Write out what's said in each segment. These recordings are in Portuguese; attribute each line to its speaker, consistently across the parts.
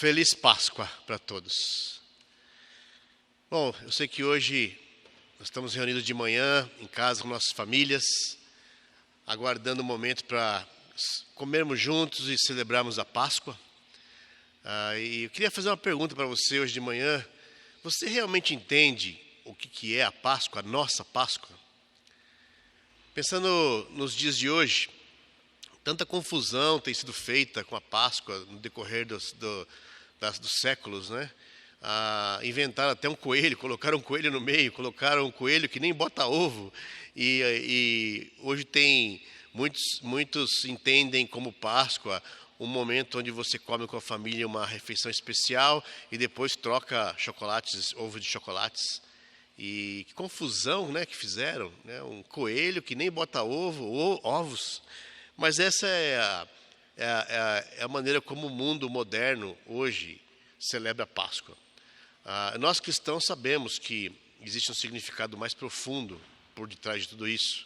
Speaker 1: Feliz Páscoa para todos. Bom, eu sei que hoje nós estamos reunidos de manhã em casa com nossas famílias, aguardando o momento para comermos juntos e celebrarmos a Páscoa. E eu queria fazer uma pergunta para você hoje de manhã. Você realmente entende o que é a Páscoa, a nossa Páscoa? Pensando nos dias de hoje, tanta confusão tem sido feita com a Páscoa no decorrer dos séculos, né? Inventaram até um coelho, colocaram um coelho no meio, colocaram um coelho que nem bota ovo. E hoje tem muitos entendem como Páscoa um momento onde você come com a família uma refeição especial e depois troca chocolates, ovos de chocolates. E que confusão, né, que fizeram, né? Um coelho que nem bota ovo ou ovos. Mas essa é a maneira como o mundo moderno hoje celebra a Páscoa. Nós cristãos sabemos que existe um significado mais profundo por detrás de tudo isso.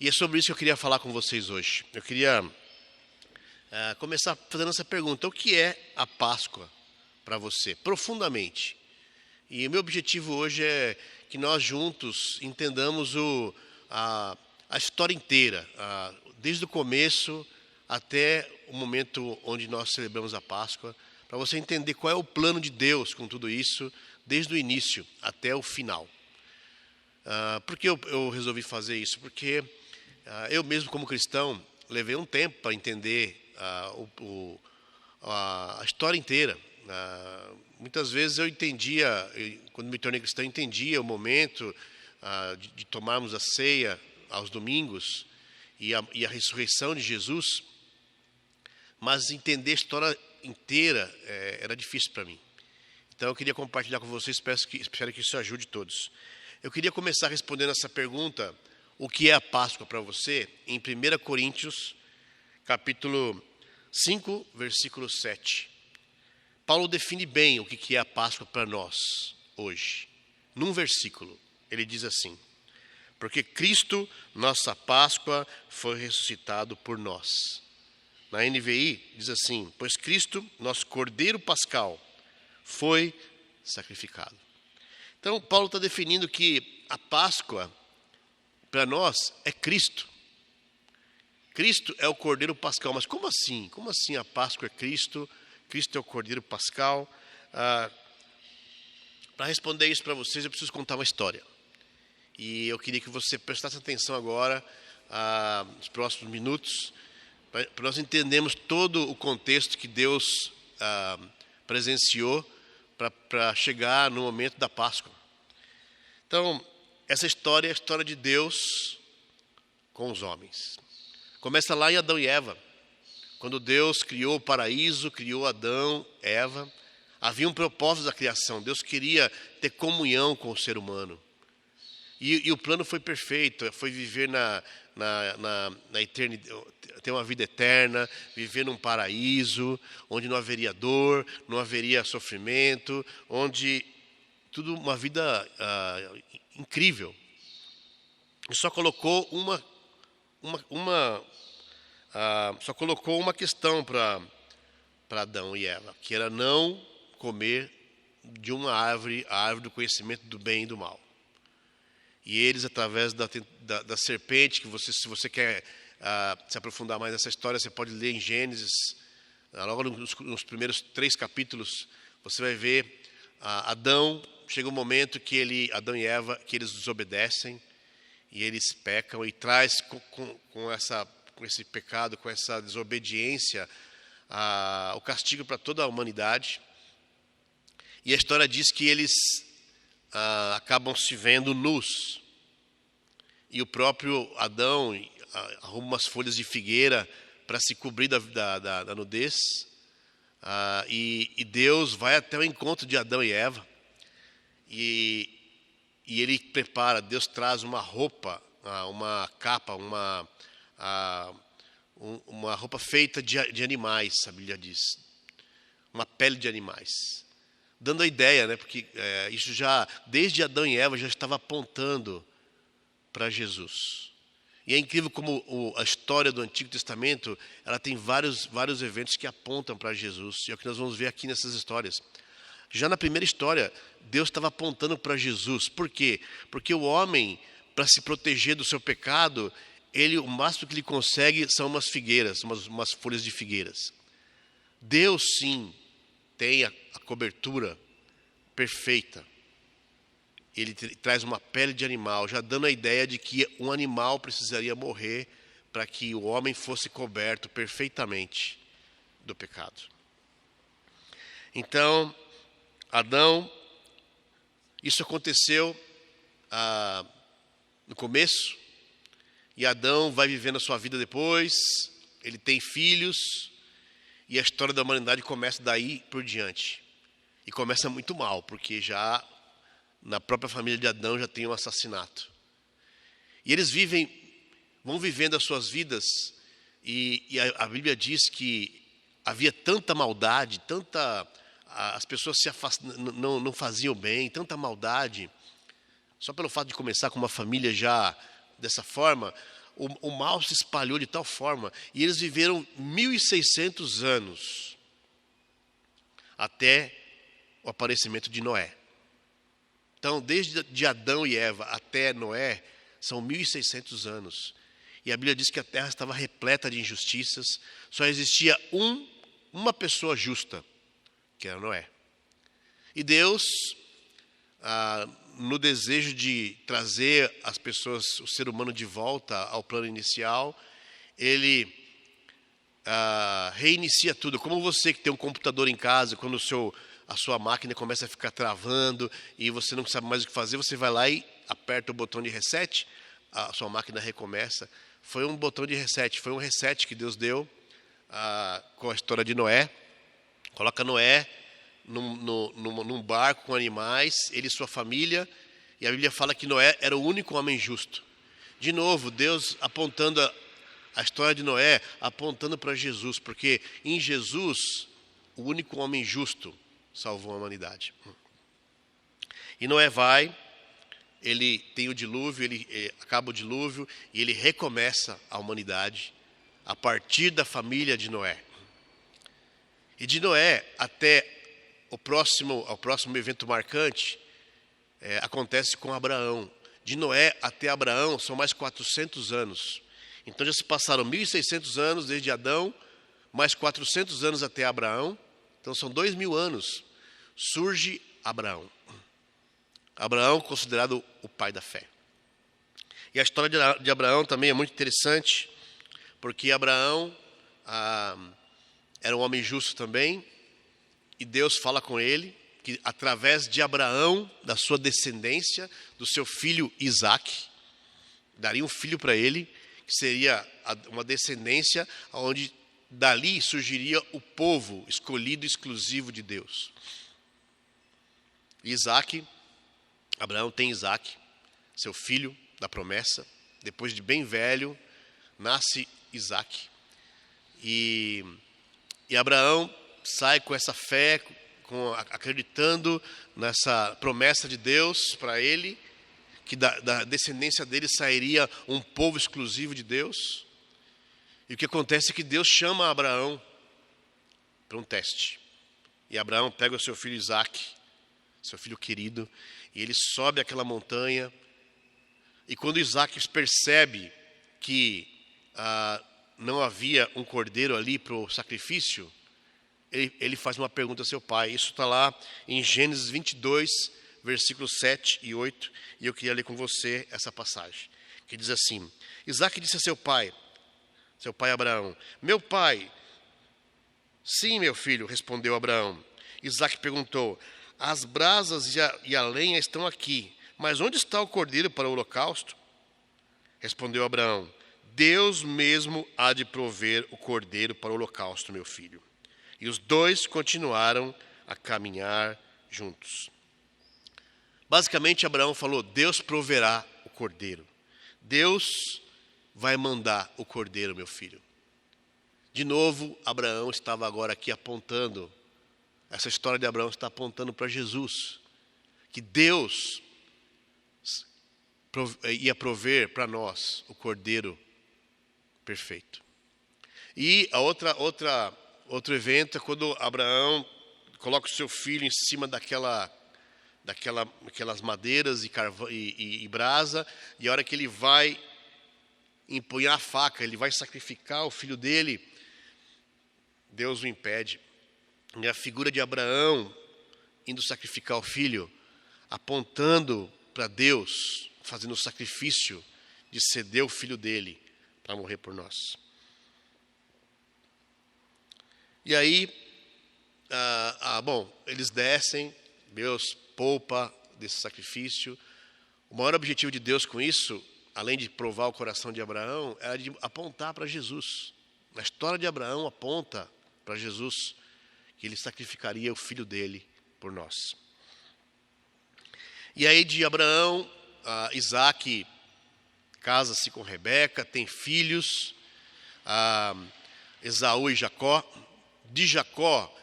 Speaker 1: E é sobre isso que eu queria falar com vocês hoje. Eu queria começar fazendo essa pergunta: o que é a Páscoa para você, profundamente? E o meu objetivo hoje é que nós juntos entendamos a história inteira, desde o começo até o momento onde nós celebramos a Páscoa, para você entender qual é o plano de Deus com tudo isso, desde o início até o final. Por que eu resolvi fazer isso? Porque eu mesmo, como cristão, levei um tempo para entender a história inteira. Muitas vezes eu entendia, quando me tornei cristão, entendia o momento de tomarmos a ceia aos domingos e a ressurreição de Jesus, mas entender a história inteira era difícil para mim. Então eu queria compartilhar com vocês, espero que isso ajude todos. Eu queria começar respondendo essa pergunta: o que é a Páscoa para você? Em 1 Coríntios, capítulo 5, versículo 7. Paulo define bem o que é a Páscoa para nós hoje. Num versículo, ele diz assim: porque Cristo, nossa Páscoa, foi ressuscitado por nós. Na NVI diz assim: pois Cristo, nosso Cordeiro Pascal, foi sacrificado. Então, Paulo está definindo que a Páscoa, para nós, é Cristo. Cristo é o Cordeiro Pascal. Mas como assim? Como assim a Páscoa é Cristo? Cristo é o Cordeiro Pascal? Para responder isso para vocês, eu preciso contar uma história. E eu queria que você prestasse atenção agora, nos próximos minutos, para nós entendermos todo o contexto que Deus presenciou para chegar no momento da Páscoa. Então, essa história é a história de Deus com os homens. Começa lá em Adão e Eva. Quando Deus criou o paraíso, criou Adão, Eva, havia um propósito da criação. Deus queria ter comunhão com o ser humano. E o plano foi perfeito, foi viver na eternidade, ter uma vida eterna, viver num paraíso, onde não haveria dor, não haveria sofrimento, onde tudo uma vida incrível. E só colocou uma questão para Adão e Eva, que era não comer de uma árvore, a árvore do conhecimento do bem e do mal. E eles, através da serpente, se você quer se aprofundar mais nessa história, você pode ler em Gênesis, logo nos primeiros 3 capítulos, você vai ver Adão, chega um momento que Adão e Eva, que eles desobedecem, e eles pecam, e traz com esse pecado, com essa desobediência, o castigo para toda a humanidade. E a história diz que eles acabam se vendo nus. E o próprio Adão arruma umas folhas de figueira para se cobrir da nudez. E Deus vai até o encontro de Adão e Eva. E ele prepara, Deus traz uma roupa, uma capa, uma roupa feita de animais, a Bíblia diz. Uma pele de animais. Dando a ideia, né, porque isso já, desde Adão e Eva, já estava apontando para Jesus. E é incrível como a história do Antigo Testamento, ela tem vários eventos que apontam para Jesus. E é o que nós vamos ver aqui nessas histórias. Já na primeira história, Deus estava apontando para Jesus. Por quê? Porque o homem, para se proteger do seu pecado, o máximo que ele consegue são umas figueiras, umas folhas de figueiras. Deus, sim, tem a cobertura perfeita. Ele traz uma pele de animal, já dando a ideia de que um animal precisaria morrer para que o homem fosse coberto perfeitamente do pecado. Então, Adão, isso aconteceu no começo, e Adão vai vivendo a sua vida depois, ele tem filhos, e a história da humanidade começa daí por diante. E começa muito mal, porque já na própria família de Adão já tem um assassinato. E eles vão vivendo as suas vidas, e a Bíblia diz que havia tanta maldade, as pessoas não faziam bem, tanta maldade. Só pelo fato de começar com uma família já dessa forma, o mal se espalhou de tal forma, e eles viveram 1.600 anos até o aparecimento de Noé. Então, desde de Adão e Eva até Noé, são 1.600 anos. E a Bíblia diz que a terra estava repleta de injustiças, só existia uma pessoa justa, que era Noé. E Deus, no desejo de trazer as pessoas, o ser humano de volta ao plano inicial, ele reinicia tudo. Como você que tem um computador em casa, quando a sua máquina começa a ficar travando e você não sabe mais o que fazer, você vai lá e aperta o botão de reset, a sua máquina recomeça. Foi um botão de reset, foi um reset que Deus deu com a história de Noé. Coloca Noé num barco com animais, ele e sua família, e a Bíblia fala que Noé era o único homem justo. De novo, Deus apontando a história de Noé, apontando para Jesus, porque em Jesus, o único homem justo salvou a humanidade. E Noé ele tem o dilúvio, ele acaba o dilúvio e ele recomeça a humanidade a partir da família de Noé. E de Noé até ao próximo evento marcante acontece com Abraão. De Noé até Abraão são mais 400 anos. Então já se passaram 1.600 anos desde Adão, mais 400 anos até Abraão. Então são 2.000 anos. Surge Abraão. Abraão considerado o pai da fé. E a história de Abraão também é muito interessante, porque Abraão era um homem justo também, e Deus fala com ele que através de Abraão, da sua descendência, do seu filho Isaque, daria um filho para ele, que seria uma descendência onde dali surgiria o povo escolhido exclusivo de Deus. Abraão tem Isaque, seu filho da promessa. Depois de bem velho, nasce Isaque. E Abraão sai com essa fé, acreditando nessa promessa de Deus para ele, que da descendência dele sairia um povo exclusivo de Deus. E o que acontece é que Deus chama Abraão para um teste. E Abraão pega o seu filho Isaque, seu filho querido, e ele sobe aquela montanha. E quando Isaque percebe que não havia um cordeiro ali para o sacrifício, ele faz uma pergunta a seu pai. Isso está lá em Gênesis 22, versículos 7 e 8, e eu queria ler com você essa passagem, que diz assim: Isaque disse a seu pai Abraão: meu pai. Sim, meu filho, respondeu Abraão. Isaque perguntou: as brasas e a lenha estão aqui, mas onde está o cordeiro para o holocausto? Respondeu Abraão: Deus mesmo há de prover o cordeiro para o holocausto, meu filho. E os dois continuaram a caminhar juntos. Basicamente, Abraão falou: Deus proverá o cordeiro. Deus vai mandar o cordeiro, meu filho. De novo, Abraão estava agora aqui apontando, essa história de Abraão está apontando para Jesus. Que Deus ia prover para nós o cordeiro perfeito. E outro evento é quando Abraão coloca o seu filho em cima daquelas madeiras e brasa, e a hora que ele vai empunhar a faca, ele vai sacrificar o filho dele, Deus o impede. E a figura de Abraão indo sacrificar o filho, apontando para Deus, fazendo o sacrifício de ceder o filho dele para morrer por nós. E aí, eles descem, Deus poupa desse sacrifício. O maior objetivo de Deus com isso, além de provar o coração de Abraão, era de apontar para Jesus. A história de Abraão aponta para Jesus, que ele sacrificaria o filho dele por nós. E aí de Abraão, Isaac casa-se com Rebeca, tem filhos, Esaú e Jacó. De Jacó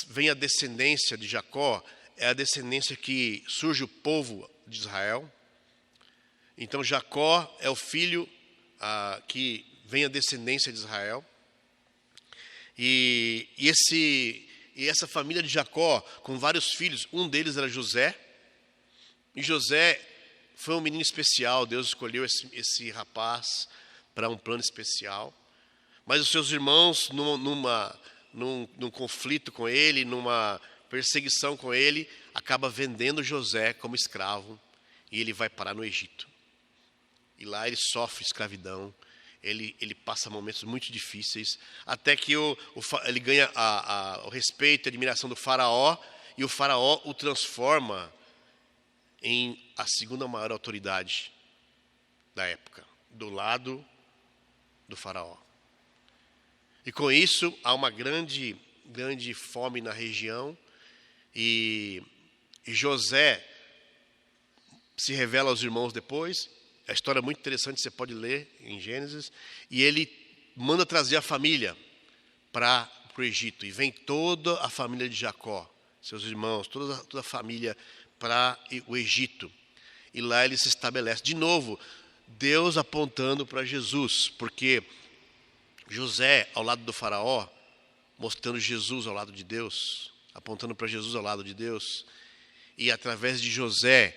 Speaker 1: vem a descendência de Jacó, é a descendência que surge o povo de Israel. Então Jacó é o filho que vem a descendência de Israel. E essa família de Jacó, com vários filhos, um deles era José. E José foi um menino especial, Deus escolheu esse rapaz para um plano especial. Mas os seus irmãos, num conflito com ele, numa perseguição com ele, acaba vendendo José como escravo, e ele vai parar no Egito. E lá ele sofre escravidão, ele passa momentos muito difíceis, até que ele ganha o respeito e a admiração do faraó, e o faraó o transforma em a segunda maior autoridade da época, do lado do faraó. E com isso há uma grande fome na região, e José se revela aos irmãos depois. A história é muito interessante, você pode ler em Gênesis. E ele manda trazer a família para o Egito. E vem toda a família de Jacó, seus irmãos, toda a família para o Egito. E lá ele se estabelece. De novo, Deus apontando para Jesus, porque José ao lado do faraó, mostrando Jesus ao lado de Deus, apontando para Jesus ao lado de Deus. E através de José,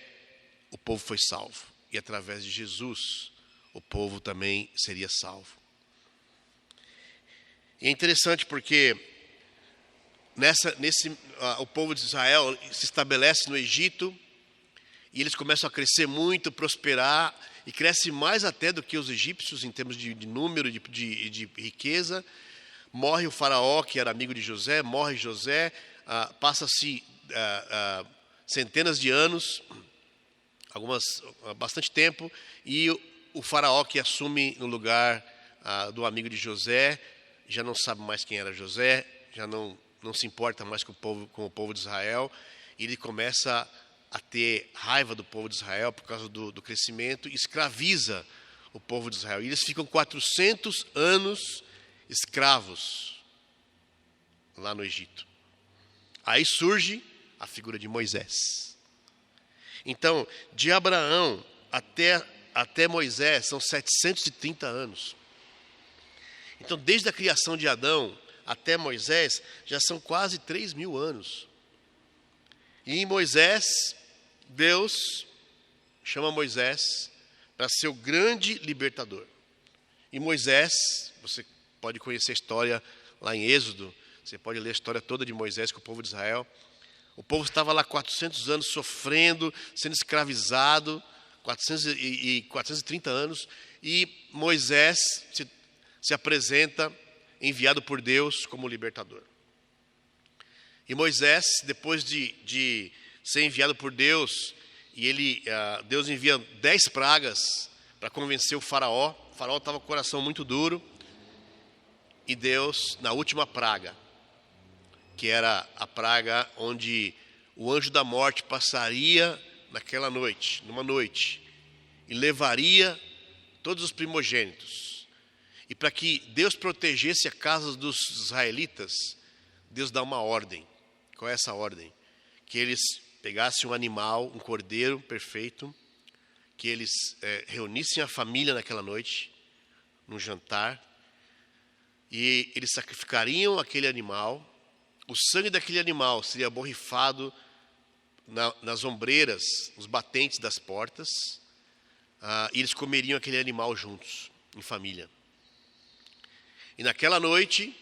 Speaker 1: o povo foi salvo. E através de Jesus, o povo também seria salvo. E é interessante porque o povo de Israel se estabelece no Egito, e eles começam a crescer muito, prosperar, e cresce mais até do que os egípcios em termos de número, de riqueza. Morre o faraó, que era amigo de José, morre José, passa-se centenas de anos, bastante tempo, e o faraó que assume no lugar do amigo de José já não sabe mais quem era José, já não se importa mais com o povo de Israel, e ele começa a ter raiva do povo de Israel por causa do crescimento, e escraviza o povo de Israel. E eles ficam 400 anos escravos lá no Egito. Aí surge a figura de Moisés. Então, de Abraão até Moisés são 730 anos. Então, desde a criação de Adão até Moisés, já são quase 3.000 anos. E em Moisés, Deus chama Moisés para ser o grande libertador. E Moisés, você pode conhecer a história lá em Êxodo, você pode ler a história toda de Moisés com o povo de Israel. O povo estava lá 400 anos sofrendo, sendo escravizado, 430 anos, e Moisés se apresenta enviado por Deus como libertador. E Moisés, depois de ser enviado por Deus, e Deus envia 10 pragas para convencer o faraó. O faraó estava com o coração muito duro, e Deus, na última praga, que era a praga onde o anjo da morte passaria numa noite, e levaria todos os primogênitos. E para que Deus protegesse a casa dos israelitas, Deus dá uma ordem. Qual é essa ordem? Que eles pegassem um animal, um cordeiro perfeito, que eles reunissem a família naquela noite, num jantar, e eles sacrificariam aquele animal. O sangue daquele animal seria borrifado nas ombreiras, nos batentes das portas, e eles comeriam aquele animal juntos, em família. E naquela noite,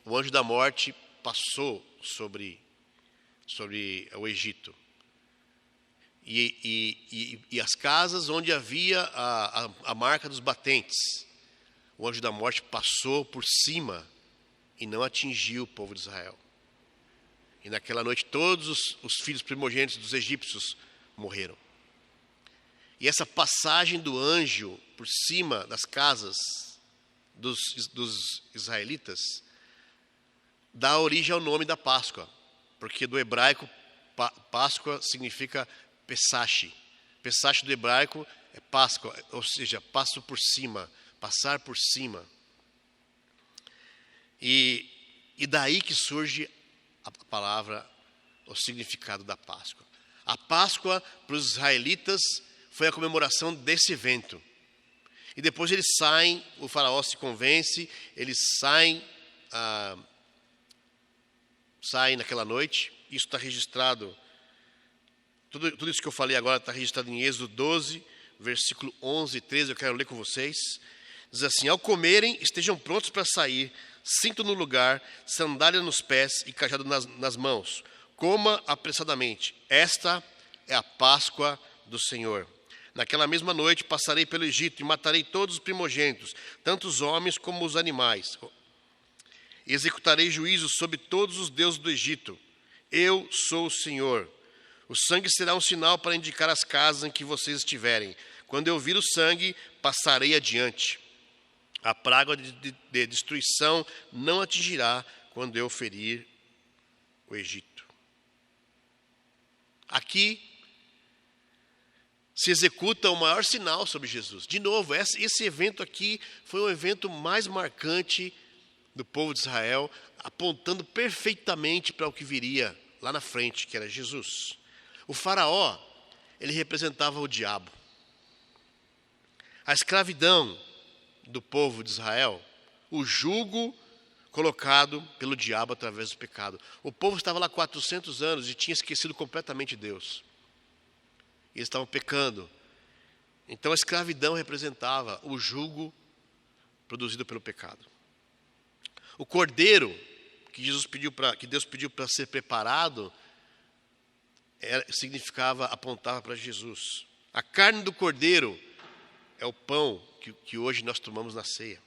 Speaker 1: o anjo da morte passou sobre o Egito. E as casas onde havia a marca dos batentes, o anjo da morte passou por cima e não atingiu o povo de Israel. E naquela noite todos os filhos primogênitos dos egípcios morreram. E essa passagem do anjo por cima das casas dos israelitas dá origem ao nome da Páscoa, porque do hebraico Páscoa significa Pesach. Pesach do hebraico é Páscoa, ou seja, passo por cima, passar por cima. E daí que surge a palavra, o significado da Páscoa. A Páscoa para os israelitas foi a comemoração desse evento. E depois eles saem, o faraó se convence, eles saem naquela noite. Isso está registrado, tudo isso que eu falei agora está registrado em Êxodo 12, versículo 11 e 13, eu quero ler com vocês. Diz assim: ao comerem, estejam prontos para sair, cinto no lugar, sandália nos pés e cajado nas mãos. Coma apressadamente. Esta é a Páscoa do Senhor. Naquela mesma noite passarei pelo Egito e matarei todos os primogênitos, tanto os homens como os animais. Executarei juízo sobre todos os deuses do Egito. Eu sou o Senhor. O sangue será um sinal para indicar as casas em que vocês estiverem. Quando eu vir o sangue, passarei adiante. A praga de destruição não atingirá quando eu ferir o Egito. Aqui se executa o maior sinal sobre Jesus. De novo, esse evento aqui foi o evento mais marcante do povo de Israel, apontando perfeitamente para o que viria lá na frente, que era Jesus. O faraó, ele representava o diabo. A escravidão do povo de Israel, o jugo colocado pelo diabo através do pecado. O povo estava lá 400 anos e tinha esquecido completamente Deus. Eles estavam pecando. Então a escravidão representava o jugo produzido pelo pecado. O cordeiro que Deus pediu para ser preparado apontava para Jesus. A carne do cordeiro é o pão que hoje nós tomamos na ceia.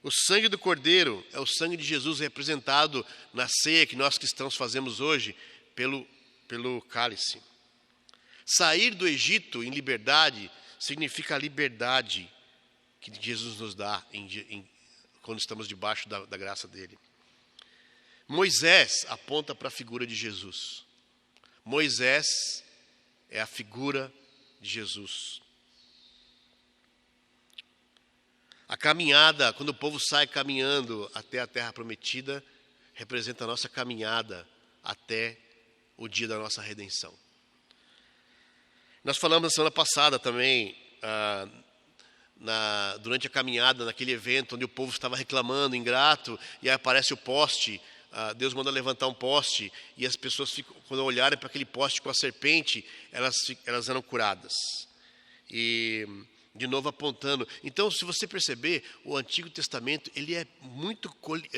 Speaker 1: O sangue do cordeiro é o sangue de Jesus representado na ceia que nós cristãos fazemos hoje pelo cálice. Sair do Egito em liberdade significa a liberdade que Jesus nos dá quando estamos debaixo da graça dele. Moisés aponta para a figura de Jesus. Moisés é a figura de Jesus. A caminhada, quando o povo sai caminhando até a terra prometida, representa a nossa caminhada até o dia da nossa redenção. Nós falamos na semana passada também, durante a caminhada, naquele evento onde o povo estava reclamando, ingrato, e aí aparece o poste, Deus manda levantar um poste, e as pessoas, quando olharem para aquele poste com a serpente, elas eram curadas. E, de novo, apontando. Então, se você perceber, o Antigo Testamento ele é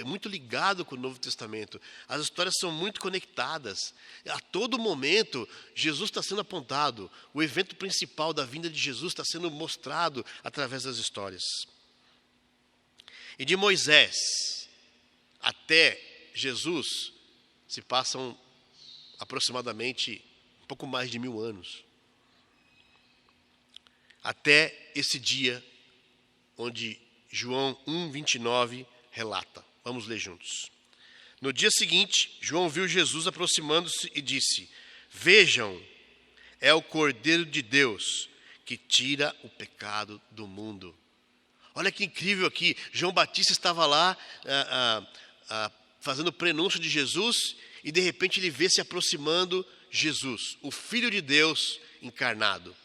Speaker 1: muito ligado com o Novo Testamento. As histórias são muito conectadas. A todo momento, Jesus está sendo apontado. O evento principal da vinda de Jesus está sendo mostrado através das histórias. E de Moisés até Jesus se passam aproximadamente um pouco mais de 1000 anos. Até esse dia onde João 1:29 relata. Vamos ler juntos. No dia seguinte, João viu Jesus aproximando-se e disse: vejam, é o Cordeiro de Deus que tira o pecado do mundo. Olha que incrível aqui, João Batista estava lá fazendo o prenúncio de Jesus e de repente ele vê se aproximando Jesus, o Filho de Deus encarnado.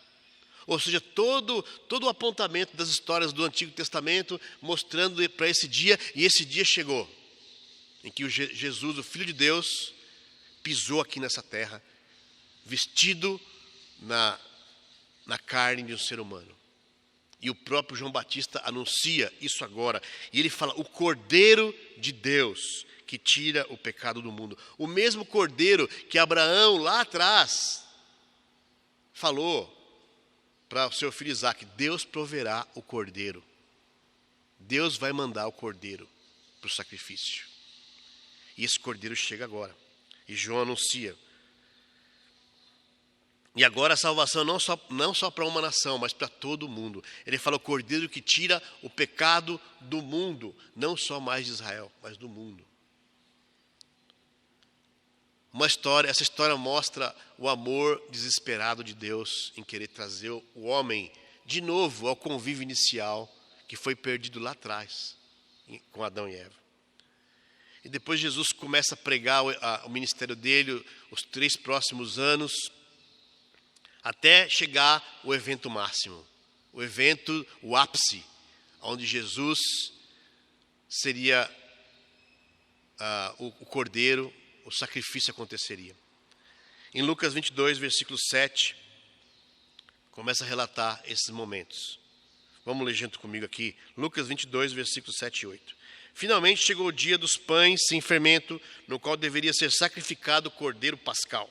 Speaker 1: Ou seja, todo o apontamento das histórias do Antigo Testamento mostrando para esse dia, e esse dia chegou, em que Jesus, o Filho de Deus, pisou aqui nessa terra, vestido na carne de um ser humano. E o próprio João Batista anuncia isso agora. E ele fala, o Cordeiro de Deus que tira o pecado do mundo. O mesmo Cordeiro que Abraão lá atrás falou para o seu filho Isaque, Deus proverá o Cordeiro. Deus vai mandar o Cordeiro para o sacrifício. E esse Cordeiro chega agora. E João anuncia. E agora a salvação não só para uma nação, mas para todo o mundo. Ele fala o Cordeiro que tira o pecado do mundo. Não só mais de Israel, mas do mundo. Essa história mostra o amor desesperado de Deus em querer trazer o homem de novo ao convívio inicial que foi perdido lá atrás, com Adão e Eva. E depois Jesus começa a pregar o ministério dele, os 3 próximos anos, até chegar o evento máximo, o ápice, onde Jesus seria o Cordeiro, o sacrifício aconteceria. Em Lucas 22, versículo 7, começa a relatar esses momentos. Vamos ler junto comigo aqui, Lucas 22, versículos 7 e 8. Finalmente chegou o dia dos pães sem fermento, no qual deveria ser sacrificado o Cordeiro Pascal.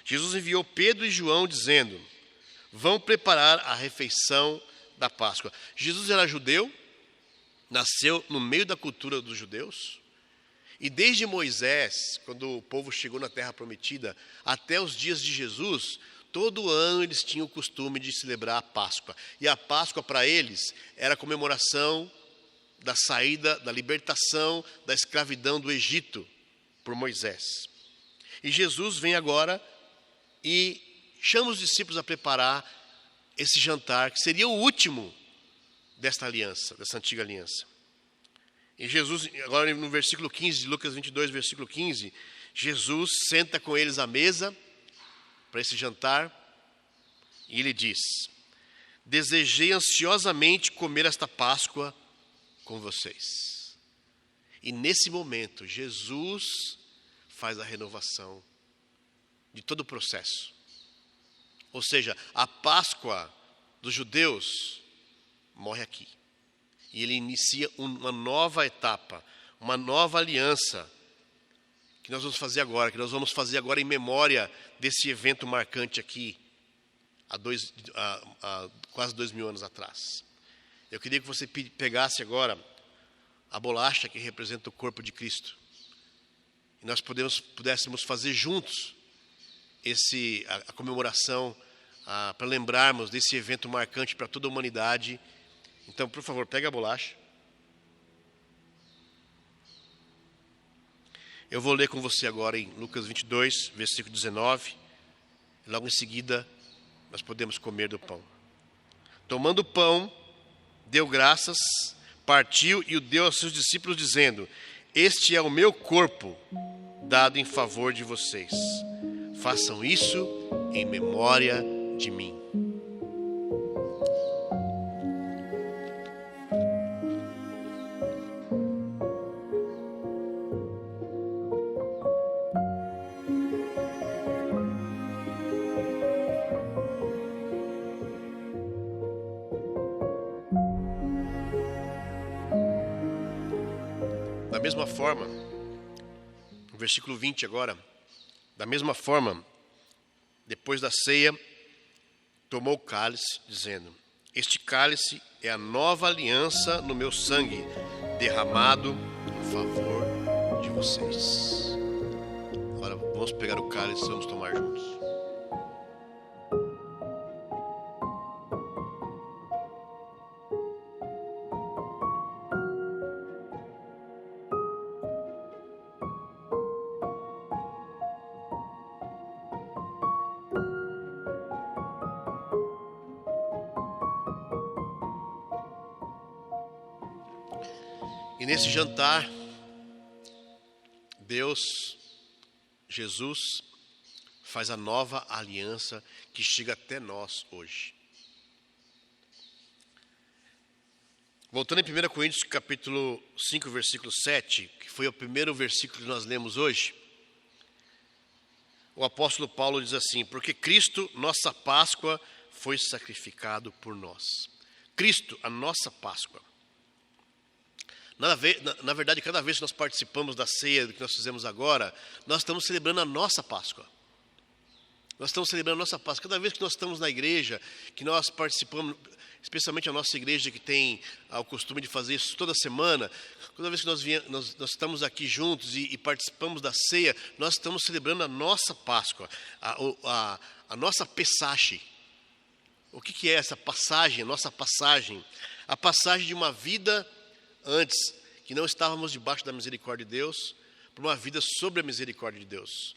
Speaker 1: Jesus enviou Pedro e João dizendo, vão preparar a refeição da Páscoa. Jesus era judeu, nasceu no meio da cultura dos judeus, e desde Moisés, quando o povo chegou na Terra Prometida, até os dias de Jesus, todo ano eles tinham o costume de celebrar a Páscoa. E a Páscoa para eles era a comemoração da saída, da libertação da escravidão do Egito por Moisés. E Jesus vem agora e chama os discípulos a preparar esse jantar, que seria o último desta aliança, dessa antiga aliança. E Jesus, agora no versículo 15, de Lucas 22, versículo 15, Jesus senta com eles à mesa para esse jantar e ele diz, desejei ansiosamente comer esta Páscoa com vocês. E nesse momento, Jesus faz a renovação de todo o processo. Ou seja, a Páscoa dos judeus morre aqui. E ele inicia uma nova etapa, uma nova aliança, que nós vamos fazer agora, em memória desse evento marcante aqui, há quase 2000 anos atrás. Eu queria que você pegasse agora a bolacha que representa o corpo de Cristo. E nós pudéssemos fazer juntos a comemoração, para lembrarmos desse evento marcante para toda a humanidade. Então, por favor, pega a bolacha. Eu vou ler com você agora em Lucas 22, versículo 19. E logo em seguida, nós podemos comer do pão. Tomando o pão, deu graças, partiu e o deu aos seus discípulos, dizendo, este é o meu corpo, dado em favor de vocês. Façam isso em memória de mim. Da mesma forma, no versículo 20 agora, da mesma forma, depois da ceia, tomou o cálice, dizendo, este cálice é a nova aliança no meu sangue, derramado em favor de vocês. Agora vamos pegar o cálice e vamos tomar juntos. E nesse jantar, Jesus, faz a nova aliança que chega até nós hoje. Voltando em 1 Coríntios capítulo 5, versículo 7, que foi o primeiro versículo que nós lemos hoje, o apóstolo Paulo diz assim: porque Cristo, nossa Páscoa, foi sacrificado por nós. Cristo, a nossa Páscoa. Na verdade, cada vez que nós participamos da ceia, do que nós fizemos agora, nós estamos celebrando a nossa Páscoa. Nós estamos celebrando a nossa Páscoa. Cada vez que nós estamos na igreja, que nós participamos, especialmente a nossa igreja que tem o costume de fazer isso toda semana, toda vez que nós estamos aqui juntos e participamos da ceia, nós estamos celebrando a nossa Páscoa, a nossa Pessache. O que é essa passagem, a nossa passagem? A passagem de uma vida antes, que não estávamos debaixo da misericórdia de Deus, para uma vida sobre a misericórdia de Deus.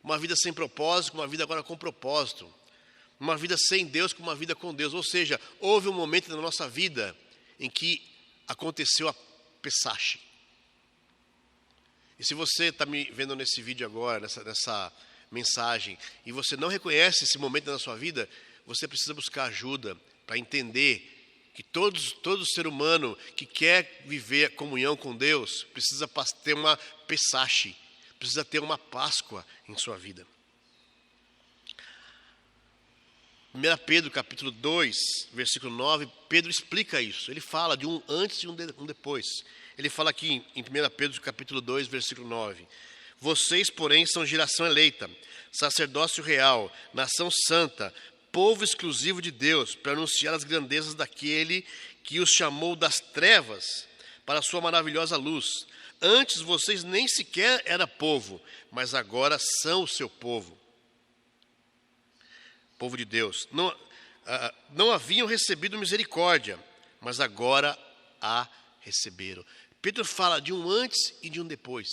Speaker 1: Uma vida sem propósito, uma vida agora com propósito. Uma vida sem Deus, com uma vida com Deus. Ou seja, houve um momento na nossa vida em que aconteceu a Pessache. E se você está me vendo nesse vídeo agora, nessa mensagem, e você não reconhece esse momento na sua vida, você precisa buscar ajuda para entender que todo ser humano que quer viver a comunhão com Deus precisa ter uma Pessache, precisa ter uma Páscoa em sua vida. 1 Pedro capítulo 2, versículo 9, Pedro explica isso. Ele fala de um antes e um depois. Ele fala aqui em 1 Pedro capítulo 2, versículo 9. Vocês, porém, são geração eleita, sacerdócio real, nação santa, povo exclusivo de Deus, para anunciar as grandezas daquele que os chamou das trevas para a sua maravilhosa luz. Antes vocês nem sequer eram povo, mas agora são o seu povo. Povo de Deus. Não haviam recebido misericórdia, mas agora a receberam. Pedro fala de um antes e de um depois.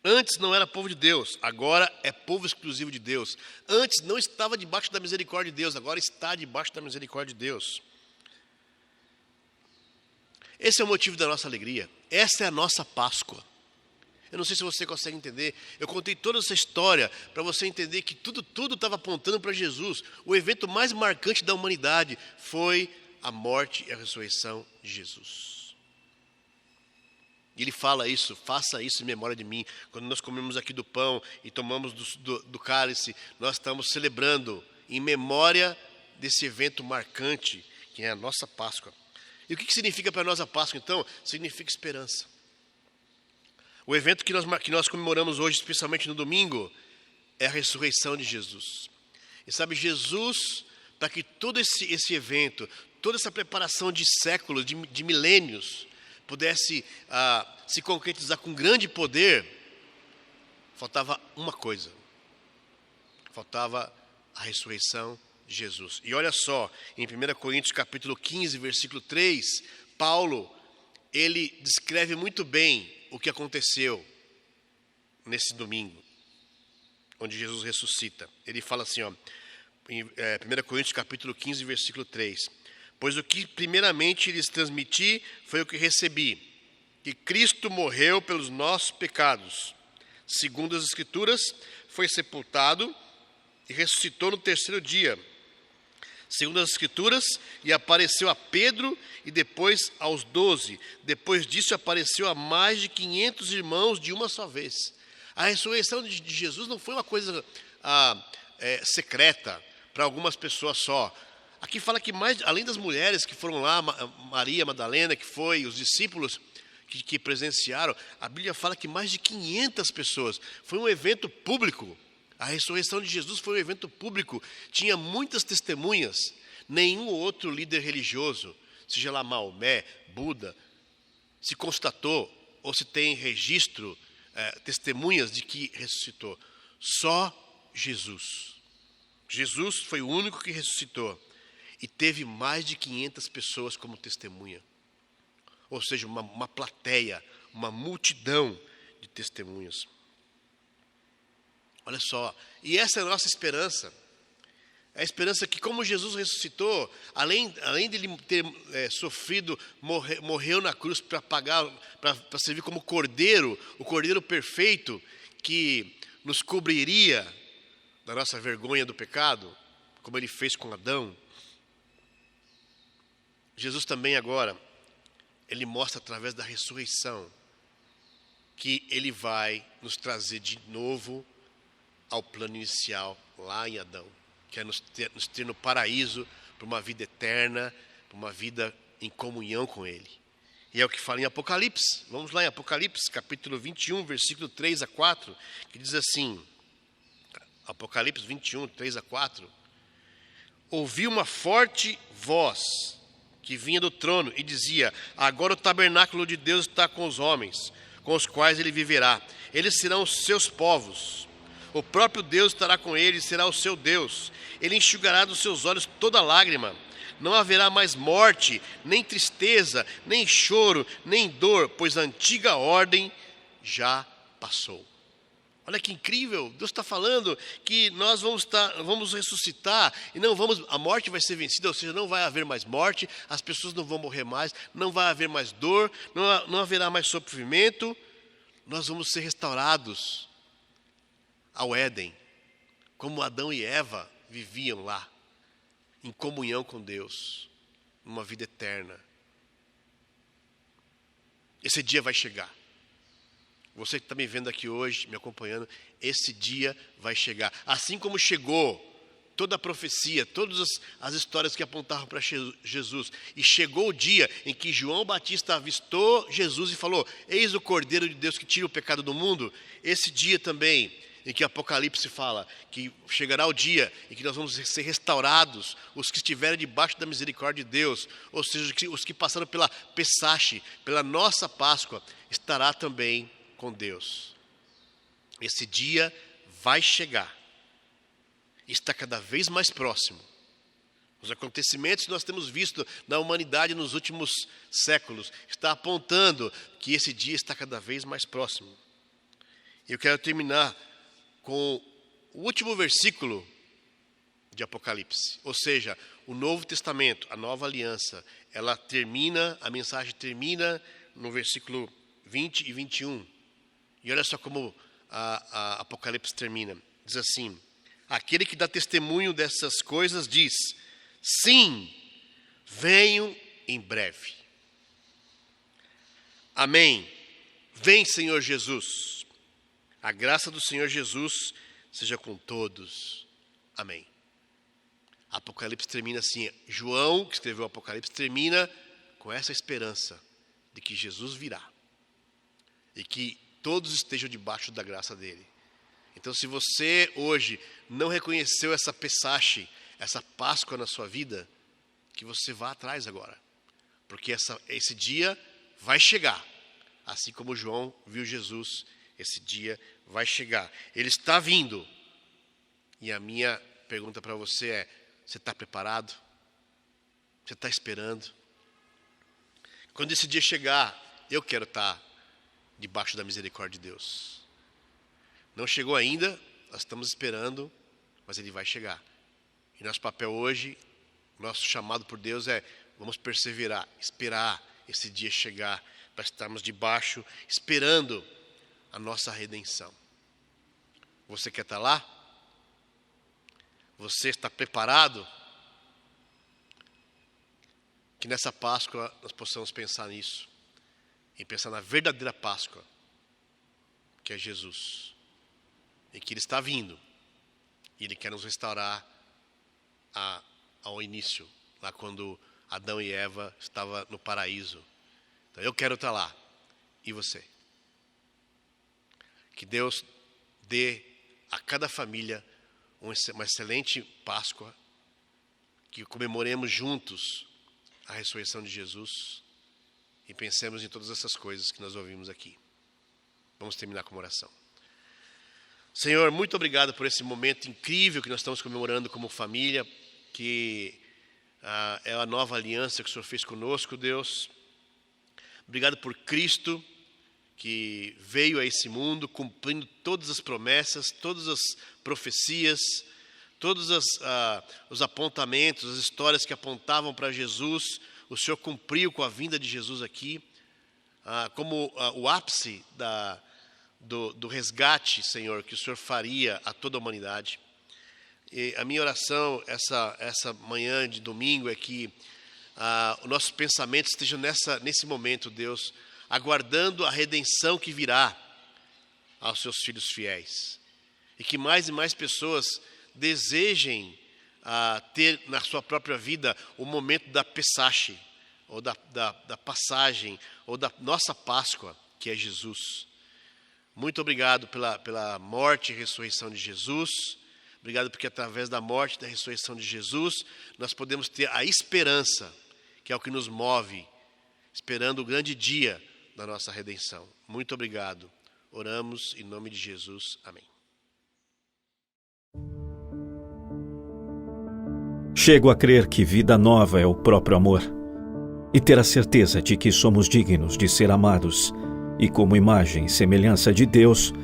Speaker 1: Antes não era povo de Deus, agora é povo exclusivo de Deus. Antes não estava debaixo da misericórdia de Deus, agora está debaixo da misericórdia de Deus. Esse é o motivo da nossa alegria. Essa é a nossa Páscoa. Eu não sei se você consegue entender. Eu contei toda essa história para você entender que tudo estava apontando para Jesus. O evento mais marcante da humanidade foi a morte e a ressurreição de Jesus. E ele fala isso: faça isso em memória de mim. Quando nós comemos aqui do pão e tomamos do cálice, nós estamos celebrando em memória desse evento marcante, que é a nossa Páscoa. E o que significa para nós a Páscoa, então? Significa esperança. O evento que nós comemoramos hoje, especialmente no domingo, é a ressurreição de Jesus. E sabe, Jesus, para que todo esse evento, toda essa preparação de séculos, de milênios, pudesse se concretizar com grande poder, faltava uma coisa. Faltava a ressurreição de Jesus. E olha só, em 1 Coríntios capítulo 15, versículo 3, Paulo, ele descreve muito bem o que aconteceu nesse domingo, onde Jesus ressuscita. Ele fala assim, em 1 Coríntios capítulo 15, versículo 3. Pois o que primeiramente lhes transmiti foi o que recebi, que Cristo morreu pelos nossos pecados, segundo as Escrituras, foi sepultado e ressuscitou no terceiro dia, segundo as Escrituras, e apareceu a Pedro e depois aos 12. Depois disso apareceu a mais de 500 irmãos de uma só vez. A ressurreição de Jesus não foi uma coisa secreta para algumas pessoas só. Aqui fala que além das mulheres que foram lá, Maria Madalena, que foi, os discípulos que presenciaram, a Bíblia fala que mais de 500 pessoas. Foi um evento público. A ressurreição de Jesus foi um evento público. Tinha muitas testemunhas. Nenhum outro líder religioso, seja lá Maomé, Buda, se constatou ou se tem registro, testemunhas de que ressuscitou. Só Jesus. Jesus foi o único que ressuscitou. E teve mais de 500 pessoas como testemunha. Ou seja, uma plateia, uma multidão de testemunhas. Olha só, e essa é a nossa esperança. É a esperança que, como Jesus ressuscitou, além de ele ter sofrido, morreu na cruz para pagar, para servir como cordeiro, o cordeiro perfeito que nos cobriria da nossa vergonha do pecado, como ele fez com Adão. Jesus também agora, ele mostra através da ressurreição que ele vai nos trazer de novo ao plano inicial, lá em Adão, que é nos ter no paraíso, para uma vida eterna, para uma vida em comunhão com ele. E é o que fala em Apocalipse. Vamos lá em Apocalipse, capítulo 21, versículo 3 a 4, que diz assim, Apocalipse 21, 3 a 4. Ouvi uma forte voz que vinha do trono e dizia: agora o tabernáculo de Deus está com os homens, com os quais ele viverá. Eles serão os seus povos. O próprio Deus estará com eles, será o seu Deus. Ele enxugará dos seus olhos toda lágrima. Não haverá mais morte, nem tristeza, nem choro, nem dor, pois a antiga ordem já passou. Olha que incrível, Deus está falando que nós vamos ressuscitar e a morte vai ser vencida, ou seja, não vai haver mais morte, as pessoas não vão morrer mais, não vai haver mais dor, não haverá mais sofrimento, nós vamos ser restaurados ao Éden, como Adão e Eva viviam lá, em comunhão com Deus, numa vida eterna. Esse dia vai chegar. Você que está me vendo aqui hoje, me acompanhando, esse dia vai chegar. Assim como chegou toda a profecia, todas as histórias que apontavam para Jesus. E chegou o dia em que João Batista avistou Jesus e falou: eis o Cordeiro de Deus que tira o pecado do mundo. Esse dia também, em que Apocalipse fala que chegará o dia em que nós vamos ser restaurados, os que estiverem debaixo da misericórdia de Deus, ou seja, os que passaram pela Pessache, pela nossa Páscoa, estará também com Deus. Esse dia vai chegar, está cada vez mais próximo. Os acontecimentos que nós temos visto na humanidade nos últimos séculos está apontando que esse dia está cada vez mais próximo. Eu quero terminar com o último versículo de Apocalipse, ou seja, o Novo Testamento, a Nova Aliança, a mensagem termina no versículo 20 e 21. E olha só como a Apocalipse termina. Diz assim: aquele que dá testemunho dessas coisas diz: sim, venho em breve. Amém. Vem, Senhor Jesus. A graça do Senhor Jesus seja com todos. Amém. Apocalipse termina assim. João, que escreveu o Apocalipse, termina com essa esperança de que Jesus virá e que todos estejam debaixo da graça dele. Então, se você hoje não reconheceu essa Pessache, essa Páscoa na sua vida, que você vá atrás agora, porque esse dia vai chegar, assim como João viu Jesus. Esse dia vai chegar. Ele está vindo. E a minha pergunta para você é: você está preparado? Você está esperando? Quando esse dia chegar, eu quero estar debaixo da misericórdia de Deus. Não chegou ainda, nós estamos esperando, mas ele vai chegar. E nosso papel hoje, nosso chamado por Deus é: vamos perseverar, esperar esse dia chegar, para estarmos debaixo, esperando a nossa redenção. Você quer estar lá? Você está preparado? Que nessa Páscoa nós possamos pensar nisso, e pensar na verdadeira Páscoa, que é Jesus, e que Ele está vindo, e Ele quer nos restaurar ao início, lá quando Adão e Eva estavam no paraíso. Então eu quero estar lá, e você? Que Deus dê a cada família uma excelente Páscoa, que comemoremos juntos a ressurreição de Jesus e pensemos em todas essas coisas que nós ouvimos aqui. Vamos terminar com uma oração. Senhor, muito obrigado por esse momento incrível que nós estamos comemorando como família, que é a nova aliança que o Senhor fez conosco, Deus. Obrigado por Cristo, que veio a esse mundo cumprindo todas as promessas, todas as profecias, todos os apontamentos, as histórias que apontavam para Jesus. O Senhor cumpriu com a vinda de Jesus aqui, como o ápice do resgate, Senhor, que o Senhor faria a toda a humanidade. E a minha oração essa manhã de domingo é que o nosso pensamento esteja nesse momento, Deus, aguardando a redenção que virá aos seus filhos fiéis. E que mais e mais pessoas desejem ter na sua própria vida o momento da Pessache, ou da passagem, ou da nossa Páscoa, que é Jesus. Muito obrigado pela morte e ressurreição de Jesus. Obrigado porque através da morte e da ressurreição de Jesus, nós podemos ter a esperança, que é o que nos move, esperando o grande dia da nossa redenção. Muito obrigado. Oramos em nome de Jesus. Amém.
Speaker 2: Chego a crer que vida nova é o próprio amor e ter a certeza de que somos dignos de ser amados e, como imagem e semelhança de Deus,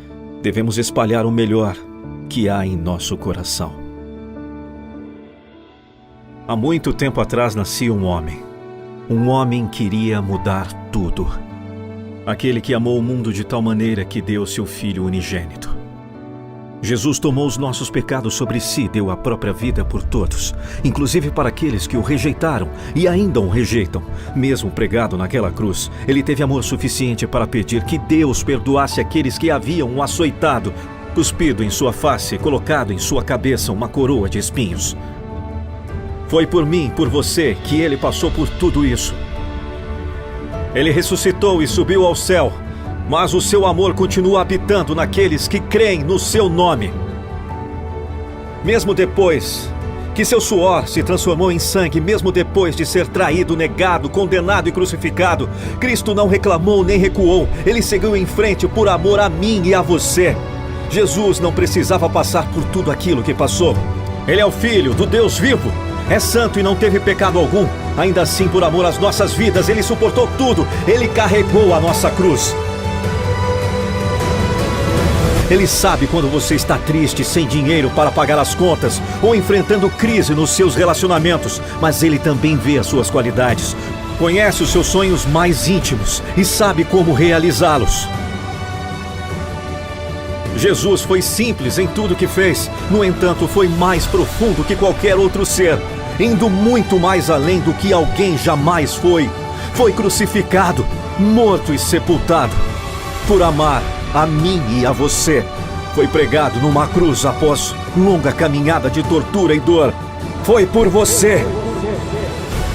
Speaker 2: devemos espalhar o melhor que há em nosso coração. Há muito tempo atrás nascia um homem. Um homem queria mudar tudo. Aquele que amou o mundo de tal maneira que deu seu Filho unigênito. Jesus tomou os nossos pecados sobre si, deu a própria vida por todos, inclusive para aqueles que o rejeitaram e ainda o rejeitam. Mesmo pregado naquela cruz, ele teve amor suficiente para pedir que Deus perdoasse aqueles que haviam o açoitado, cuspido em sua face e colocado em sua cabeça uma coroa de espinhos. Foi por mim, por você, que ele passou por tudo isso. Ele ressuscitou e subiu ao céu, mas o seu amor continua habitando naqueles que creem no seu nome. Mesmo depois que seu suor se transformou em sangue, mesmo depois de ser traído, negado, condenado e crucificado, Cristo não reclamou nem recuou. Ele seguiu em frente por amor a mim e a você. Jesus não precisava passar por tudo aquilo que passou. Ele é o Filho do Deus vivo. É santo e não teve pecado algum. Ainda assim, por amor às nossas vidas, ele suportou tudo. Ele carregou a nossa cruz. Ele sabe quando você está triste, sem dinheiro para pagar as contas ou enfrentando crise nos seus relacionamentos, mas ele também vê as suas qualidades, conhece os seus sonhos mais íntimos e sabe como realizá-los. Jesus foi simples em tudo que fez, no entanto, foi mais profundo que qualquer outro ser, indo muito mais além do que alguém jamais foi. Foi crucificado, morto e sepultado, por amar a mim e a você. Foi pregado numa cruz após longa caminhada de tortura e dor. Foi por você.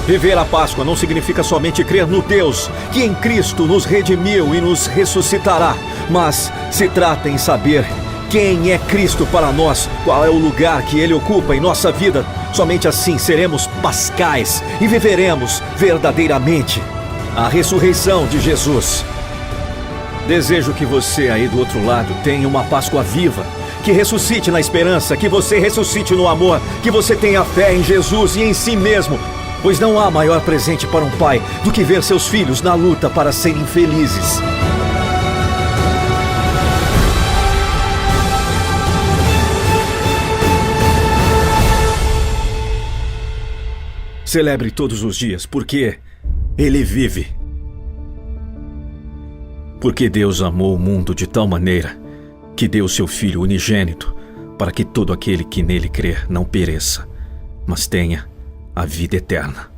Speaker 2: Viver a Páscoa não significa somente crer no Deus que em Cristo nos redimiu e nos ressuscitará, mas se trata em saber quem é Cristo para nós, qual é o lugar que Ele ocupa em nossa vida. Somente assim seremos pascais e viveremos verdadeiramente a ressurreição de Jesus. Desejo que você aí do outro lado tenha uma Páscoa viva, que ressuscite na esperança, que você ressuscite no amor, que você tenha fé em Jesus e em si mesmo, pois não há maior presente para um pai do que ver seus filhos na luta para serem felizes. Celebre todos os dias, porque Ele vive. Porque Deus amou o mundo de tal maneira que deu seu Filho unigênito para que todo aquele que nele crer não pereça, mas tenha a vida eterna.